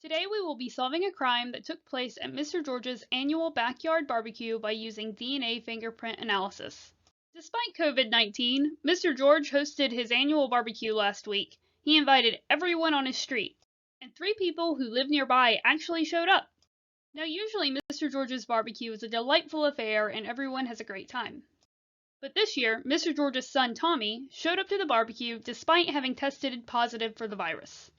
Today we will be solving a crime that took place at Mr. George's annual backyard barbecue by using DNA fingerprint analysis. Despite COVID-19, Mr. George hosted his annual barbecue last week. He invited everyone on his street, and 3 people who live nearby actually showed up. Now usually Mr. George's barbecue is a delightful affair and everyone has a great time. But this year, Mr. George's son Tommy showed up to the barbecue despite having tested positive for the virus.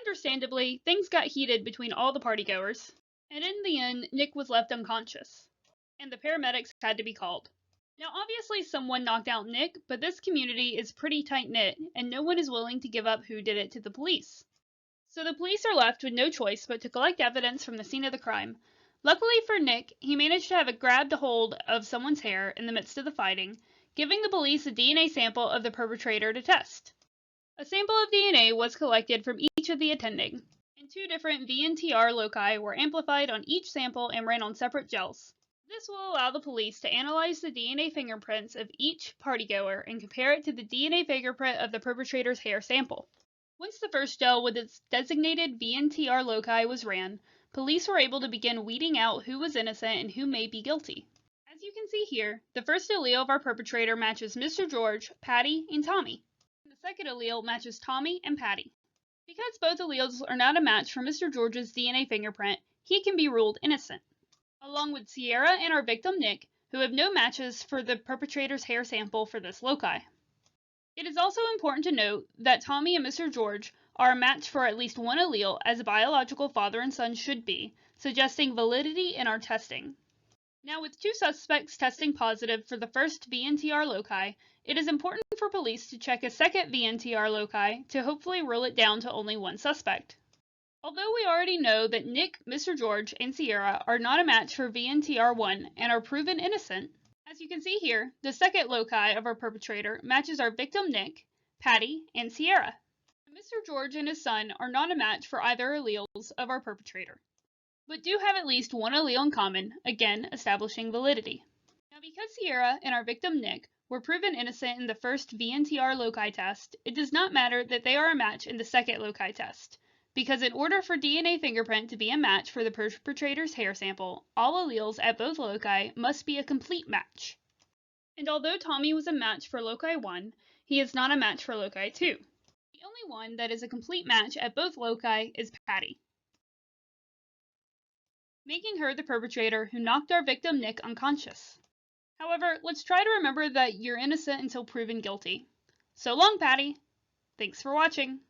Understandably, things got heated between all the partygoers, and in the end, Nick was left unconscious, and the paramedics had to be called. Now obviously someone knocked out Nick, but this community is pretty tight-knit, and no one is willing to give up who did it to the police. So the police are left with no choice but to collect evidence from the scene of the crime. Luckily for Nick, he managed to have grabbed a hold of someone's hair in the midst of the fighting, giving the police a DNA sample of the perpetrator to test. A sample of DNA was collected from each of the attending, and 2 different VNTR loci were amplified on each sample and ran on separate gels. This will allow the police to analyze the DNA fingerprints of each partygoer and compare it to the DNA fingerprint of the perpetrator's hair sample. Once the first gel with its designated VNTR loci was ran, police were able to begin weeding out who was innocent and who may be guilty. As you can see here, the first allele of our perpetrator matches Mr. George, Patty, and Tommy. The second allele matches Tommy and Patty. Because both alleles are not a match for Mr. George's DNA fingerprint, he can be ruled innocent, along with Sierra and our victim Nick, who have no matches for the perpetrator's hair sample for this loci. It is also important to note that Tommy and Mr. George are a match for at least one allele, as a biological father and son should be, suggesting validity in our testing. Now, with 2 suspects testing positive for the first VNTR loci, it is important for police to check a second VNTR loci to hopefully rule it down to only 1 suspect. Although we already know that Nick, Mr. George, and Sierra are not a match for VNTR1 and are proven innocent, as you can see here, the second loci of our perpetrator matches our victim Nick, Patty, and Sierra. Mr. George and his son are not a match for either alleles of our perpetrator, but do have at least one allele in common, again establishing validity. Now because Sierra and our victim Nick were proven innocent in the first VNTR loci test, it does not matter that they are a match in the second loci test, because in order for DNA fingerprint to be a match for the perpetrator's hair sample, all alleles at both loci must be a complete match. And although Tommy was a match for loci 1, he is not a match for loci 2. The only one that is a complete match at both loci is Patty, making her the perpetrator who knocked our victim Nick unconscious. However, let's try to remember that you're innocent until proven guilty. So long, Patty! Thanks for watching!